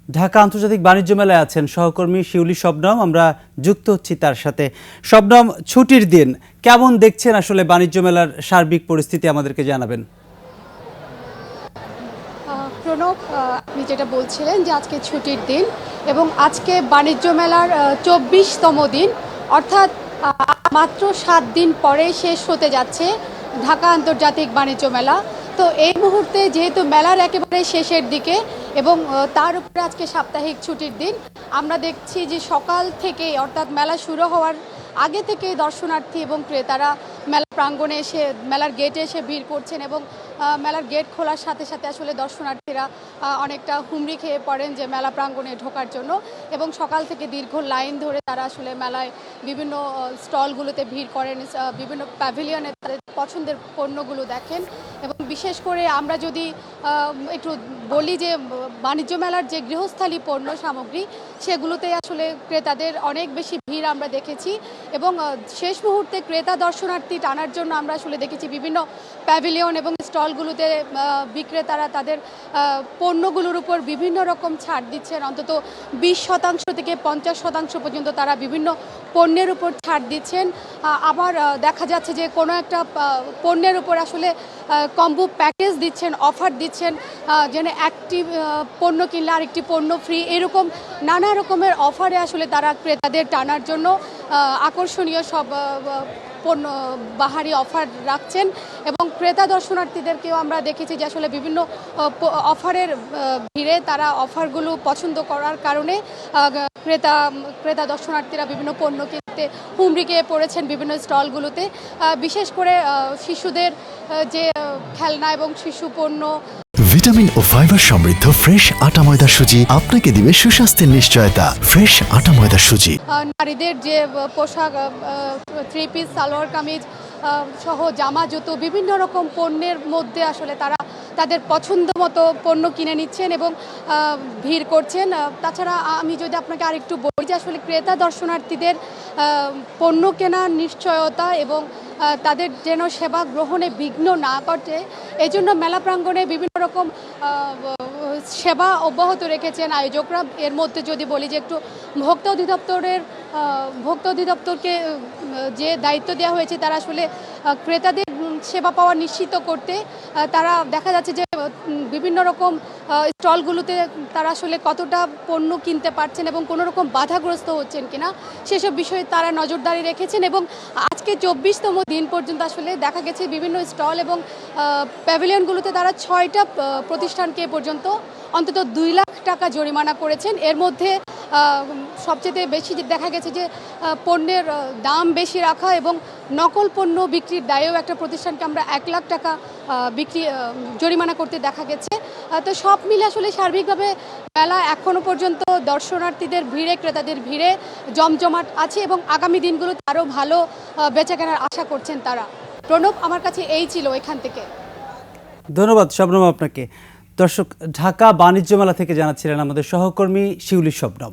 ঢাকা আন্তর্জাতিক বাণিজ্য মেলায় আছেন সহকর্মী শিউলি শবনম। আমরা যুক্ত হচ্ছি তার সাথে। শবনম, ছুটির দিন কেমন দেখছেন আসলে বাণিজ্য মেলার সার্বিক পরিস্থিতি আমাদেরকে জানাবেন। প্রণব, আপনি যেটা বলছিলেন যে আজকে ছুটির দিন এবং আজকে বাণিজ্য মেলার ২৪তম দিন, অর্থাৎ মাত্র ৭ দিন পরে শেষ হতে যাচ্ছে ঢাকা আন্তর্জাতিক বাণিজ্য মেলা। তো এই মুহূর্তে যেহেতু মেলার একেবারে শেষের দিকে এবং তার উপরে আজকে সাপ্তাহিক ছুটির দিন, আমরা দেখছি যে সকাল থেকে অর্থাৎ মেলা শুরু হওয়ার আগে থেকে দর্শনার্থী এবং ক্রেতারা মেলা প্রাঙ্গণে এসে মেলার গেটে এসে ভিড় করছেন এবং মেলার গেট খোলার সাথে সাথে আসলে দর্শনার্থীরা অনেকটা হুমড়ি খেয়ে পড়েন যে মেলা প্রাঙ্গণে ঢোকার জন্য এবং সকাল থেকে দীর্ঘ লাইন ধরে তারা আসলে মেলায় বিভিন্ন স্টলগুলোতে ভিড় করেন, বিভিন্ন প্যাভিলিয়নে তাদের পছন্দের পণ্যগুলো দেখেন। এবং বিশেষ করে আমরা যদি একটু বলি যে বাণিজ্য মেলার যে গৃহস্থালী পণ্য সামগ্রী, সেগুলোতে আসলে ক্রেতাদের অনেক বেশি ভিড় আমরা দেখেছি এবং শেষ মুহূর্তে ক্রেতা দর্শনার্থী টানার জন্য আমরা আসলে দেখেছি বিভিন্ন প্যাভিলিয়ন এবং স্টলগুলোতে বিক্রেতারা তাদের পণ্যগুলোর উপর বিভিন্ন রকম ছাড় দিচ্ছেন। অন্তত 20% থেকে 50% পর্যন্ত তারা বিভিন্ন পণ্যের উপর ছাড় দিচ্ছেন। আবার দেখা যাচ্ছে যে কোনো একটা পণ্যের উপর আসলে কম্বো প্যাকেজ দিচ্ছেন, অফার দিচ্ছেন, যেন একটি পণ্য কিনলে আরেকটি পণ্য ফ্রি, এরকম নানা রকমের অফারে আসলে তারা ক্রেতাদের টানার জন্য আকর্ষণীয় সব পণ্য বাহারি অফার রাখছেন এবং ক্রেতা দর্শনার্থীদেরকেও আমরা দেখেছি যে আসলে বিভিন্ন অফারের ভিড়ে তারা অফারগুলো পছন্দ করার কারণে ক্রেতা দর্শনার্থীরা বিভিন্ন পণ্য কিনতে হুমড়ি খেয়ে পড়েছেন বিভিন্ন স্টলগুলোতে। বিশেষ করে শিশুদের যে খেলনা এবং শিশু পণ্য, ভিটামিন ও ফাইবার সমৃদ্ধ ফ্রেশ আটা ময়দা সুজি আপনাকে দিবে সুস্বাস্থ্যের নিশ্চয়তা। ফ্রেশ আটা ময়দা সুজি। নারীদের যে পোশাক, 3 পিস, সালোয়ার কামিজ সহ জামা জুতো বিভিন্ন রকম পণ্যের মধ্যে আসলে তারা তাদের পছন্দ মতো পণ্য কিনে নিচ্ছেন এবং ভিড় করছেন। তাছাড়া আমি যদি আপনাকে আরেকটু বলি যে আসলে ক্রেতা দর্শনার্থীদের পণ্য কেনার নিশ্চয়তা এবং তাদের যেন সেবা গ্রহণে বিঘ্ন না ঘটে, এই জন্য মেলা প্রাঙ্গণে বিভিন্ন রকম সেবা অব্যাহত রেখেছেন আয়োজকরা। এর মধ্যে যদি বলি যে একটু ভোক্তা অধিদপ্তরকে যে দায়িত্ব দেওয়া হয়েছে, তারা আসলে ক্রেতাদের সেবা পাওয়া নিশ্চিত করতে তারা দেখা যাচ্ছে যে বিভিন্ন রকম স্টলগুলোতে তারা আসলে কতটা পণ্য কিনতে পারছেন এবং কোনো রকম বাধাগ্রস্ত হচ্ছেন কিনা সেসব বিষয়ে তারা নজরদারি রেখেছেন। এবং আজকে 24তম দিন পর্যন্ত আসলে দেখা গেছে বিভিন্ন স্টল এবং প্যাভিলিয়নগুলোতে তারা 6টা প্রতিষ্ঠানকে পর্যন্ত অন্তত 2 লাখ টাকা জরিমানা করেছেন। এর মধ্যে সবচেয়ে বেশি দেখা গেছে যে পণ্যের দাম বেশি রাখা এবং নকল পণ্য বিক্রির দায়েও একটা প্রতিষ্ঠানকে আমরা 1 লাখ টাকা জরিমানা করতে দেখা গেছে। তো সব মিলে আসলে সার্বিকভাবে মেলা এখনও পর্যন্ত দর্শনার্থীদের ভিড়ে, ক্রেতাদের ভিড়ে জমজমাট আছে এবং আগামী দিনগুলোতে আরও ভালো বেচাকেনার আশা করছেন তারা। প্রণব, আমার কাছে এই ছিল এখান থেকে। ধন্যবাদ শবনম আপনাকে। দর্শক, ঢাকা বাণিজ্য মেলা থেকে জানাচ্ছিলেন আমাদের সহকর্মী শিউলি শবনম।